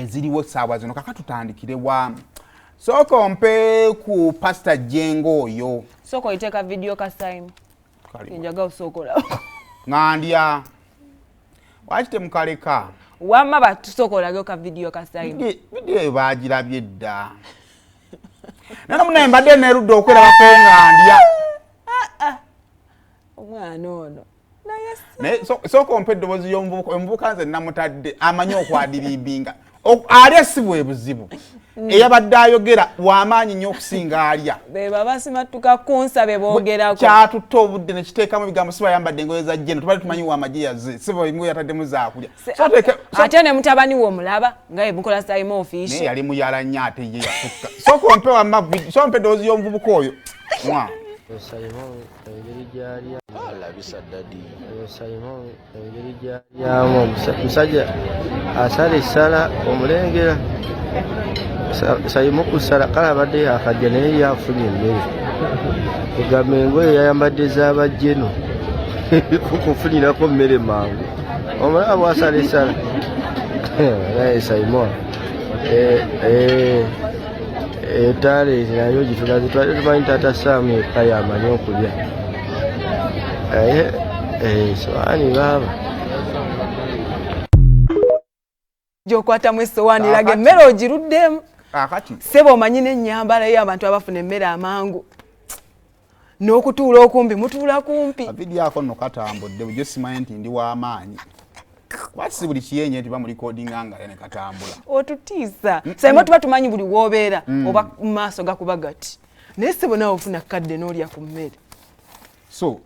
ziriwo saawa zino kaka tutandikire wa soko mpe ku Pastor Jengo oyo soko iteka video ka Saymore njaga usokola ngandya wachite mukaleka wama batusokola ka video ka Saymore video bagirabye dda nana muna mbadde nerudde okwera bakongandya omwana ono naye soko mpe eddobozi y'omuvubuka nze namutadde amanyi okwadiribinga ali esibwa ebuzibu eyabadde ayogera w'amaanyi nnyo okusinga alya beba basimatuka kunsa bebogerako kyatutta obudde nekiteekamu ebigambo siba yambadde engoye za jjeno tubali tumanyi w'amagye yazze siba engoye yataddemu zaakulya ate ne mutabani wo omulaba nga ye mukola Saymore official naye yali muyala nnyo ate ye yasukka soko mpe wamma so mpe eddoboozi y'omuvubuka oyo Saymore engeri gy'alya alabisa ddadi Saymore engeri gy'alyamu omusajja asala essala omulengera Saymore kusala kale abadde akajja naye yafunye emmere egamba engoye yayambadde z'abajjeno kufunirako mmere mangu omulaba bw'asala essala naye Saymore etale nayo gitulaze twali tumanyi taata Saamu yekka yamanyi okulya sowaani baaba gyokwatamu essowaani laga emmere ogiruddemu akati sebo omanyi n'ennyambala y'abantu abafuna emmere amangu n'okutuula okumpi mutuula kumpi vidiyo ako nno katambudde bujo simanyi nti ndi w'amaanyi wasi buli kiyenye nti bamulikodinga nga ne katambula otutiisa Saymore tuba tumanyi buli w'obeera oba mu maaso gakuba gati naye sebo naawe ofuna kadde n'olya ku mmere so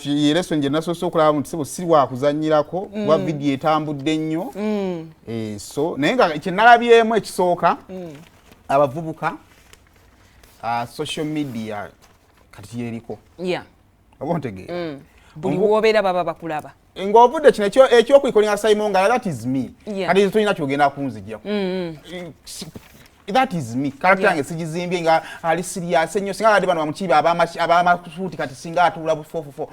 yereso nje nasoose okulaba mu sebo si wakuzannyirako kuba vidiyo etambudde nnyo so naye nga kyenalabyemu ekisooka abavubuka social media kati yeriko oba ontegeera buli w'obeera baba bakulaba ng'ovudde kino ekyokwikolinga Saymore nga that is me kati tolina kyogenda kunzijjako that is me character yange sigizimbye nga ali serious ennyo singa abadde bano bamukiba abamasuuti kati singa atuula bufofofo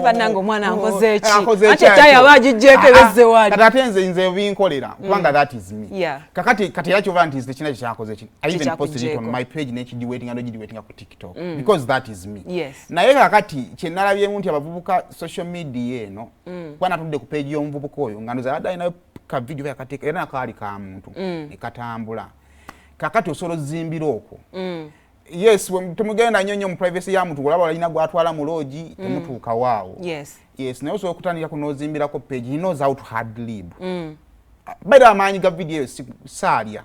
bannange omwana ankoze eki ate tayi aba agijjeeko ebezze wali kati ate nze binkolera kubanga that is me kati era kyova nti tekina kyekyakoze ki I even posted it on my page nekidiwetinga nogidiwetinga ku TikTok because that is me naye kakati kyenalabyemu nti abavubuka social media eno kuba natudde ku page y'omuvubuka oyo nga ndoza adde alinayo ka video yakateeka era nakaali ka muntu nekatambula kakati osobola zimbira okwo yes temugenda nnyo mu privacy ya muntu olaba alina gwatwala mu lodge temutuuka waawo yes naye osobola okutandika kunozimbirako page he knows how to hard lib bada amaanyi ga video saalya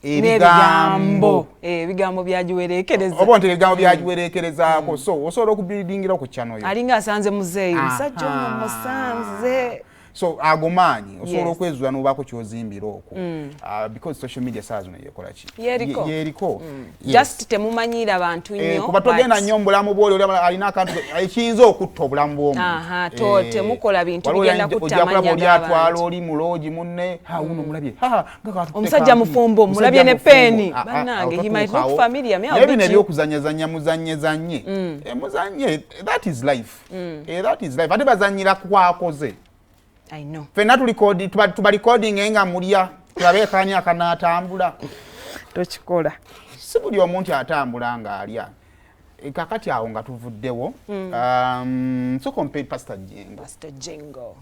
ebigambo byagiwereekereza oba nti ebigambo byagiwereekerezaako so osobola okubuildingira ku channel yo alinga asanze muzeeyi musajja ono musanze so agomanyi osobola okwezuula n'obaako kyozimbira okwo because social media saa zino yekola ki yeriko just temumanyira bantu nnyo kuba togenda nnyo mu bulamu bwoli alina akantu ekiyinza okutta obulamu bw'omuntu temukola bintu bigenda kuttamanya olyatwala oli mu loogi munne uno mulabye omusajja mufumbo mulabye ne peeni bannange he might look familiar naye bino ebyokuzanyazanya muzanyezanye muzanye that is life ate bazanyira kwakoze I know. Fena tuba recording nga mulya tulabe kanya akanatambula tochikola si buli omuntu atambula nga alya kakati awo nga tuvuddewo so compare Pastor Jengo